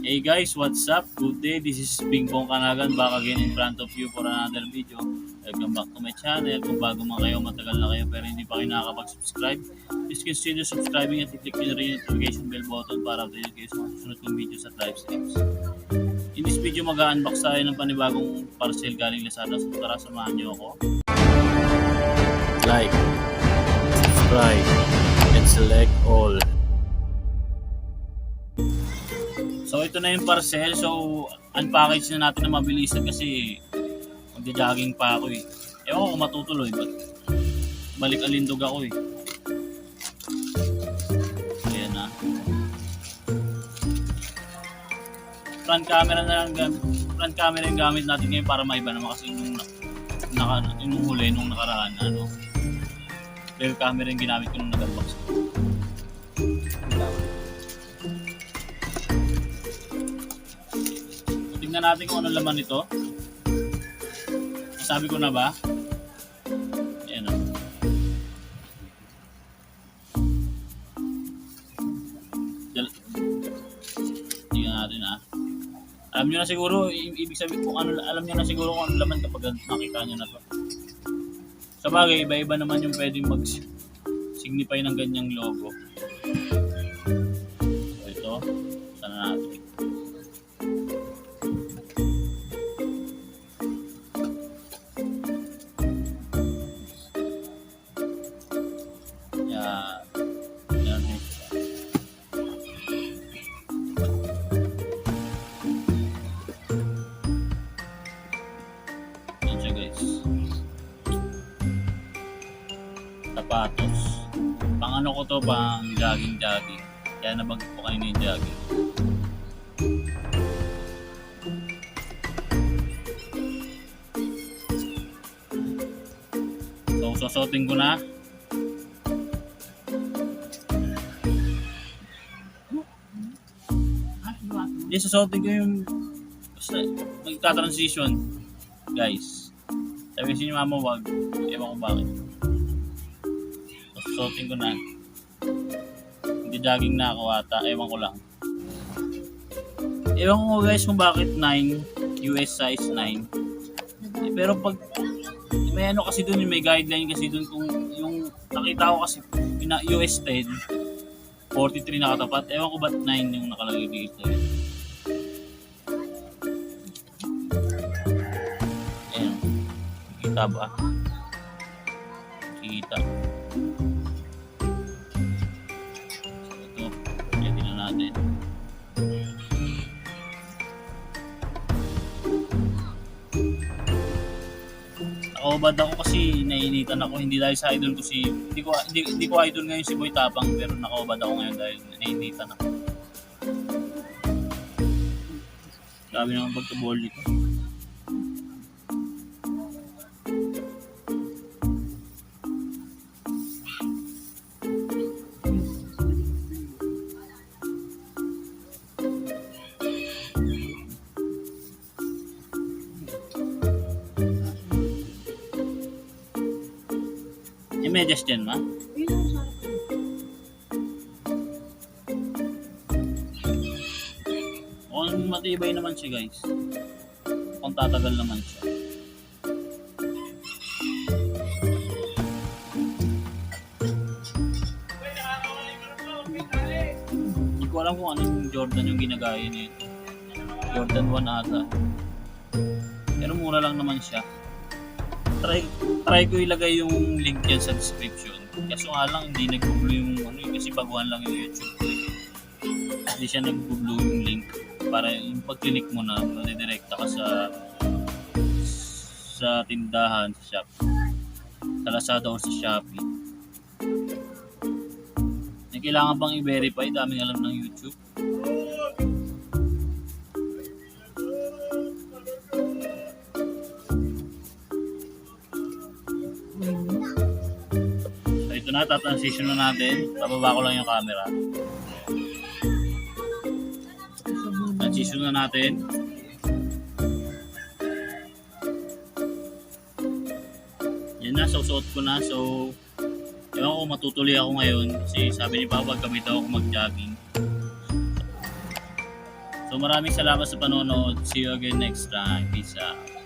Hey guys, what's up? Good day. This is Ping Pong Kanagan back again in front of you for another video. Welcome back to my channel. Kung bago man kayo, matagal na kayo pero hindi pa kayo nakakapag-subscribe, please consider subscribing at i-click nyo na rin yung notification bell button para updated kayo sa mga susunod kong videos at live streams. In this video, mag-unbox tayo ng panibagong parcel galing Lazada. So tara, samahan nyo ako. Like, subscribe, and select all. So ito na yung parcel. So unpackage na natin na mabilisan kasi magja-jogging pa ako eh. Ewan ko kung matutuloy, but balik alindog ako eh. Ayan na. Front camera na lang gamit. Front camera yung gamit natin ngayon para maiba naman kasi yung huli nung nakaraan rear camera yung ginamit ko nung nag-unbox. Tingnan natin kung ano laman nito. Sabi ko na ba? Ayan o. Tingnan natin Alam nyo na siguro, ibig sabihin kung ano, alam nyo na siguro kung ano laman kapag nakita nyo na to. Sa bagay, iba-iba naman yung pwedeng mag-signify ng ganyang logo. So ito, sana natin. Sapatos. Pang ano ko to, pang jogging. Kaya nabag ko kanina yung jogging. So, susuotin ko na. Hindi, susuotin ko yung basta magta-transition. Guys. Sabi si mama wag. Ewan ko bakit. Susuotin ko na. Hindi jogging na ako ata. Ewan ko lang. Ewan ko guys kung bakit 9. US size 9. Pero pag may ano kasi dun, may guideline kasi dun kung yung nakita ko kasi US 10 43 nakatapat. Ewan ko ba't 9 yung nakalagay dito. Ayan. Kita ba? Kita. Natin. Nakahubad ako kasi nainitan ako, hindi dahil sa idol ko hindi ko idol ngayon si Boy Tapang, pero nakahubad ako ngayon dahil nainitan ako. Grabe naman pagka-ball dito. Medyas dyan, ma? Kung matibay naman siya, guys. Kung tatagal naman siya. Hindi ko alam kung anong Jordan yung ginagaya niya. Jordan 1 ata. Pero mura lang naman siya. Try ko ilagay yung link yan sa description. Kaso nga lang hindi nag-google yung kasi baguhan lang yung YouTube. Hindi siya nag-google yung link para yung pag-click mo na madidirekta ka sa tindahan, sa shop. Sa Lazada o sa Shopee. May kailangan bang i-verify? Daming alam ng YouTube. Ito na, transition na natin. Bababa ko lang yung camera. Transition na natin. Yan na, susuot ko na. So, ewan ko matutuloy ako ngayon kasi sabi ni Papa gamit ako mag-jogging. So maraming salamat sa panonood. See you again next time. Peace out.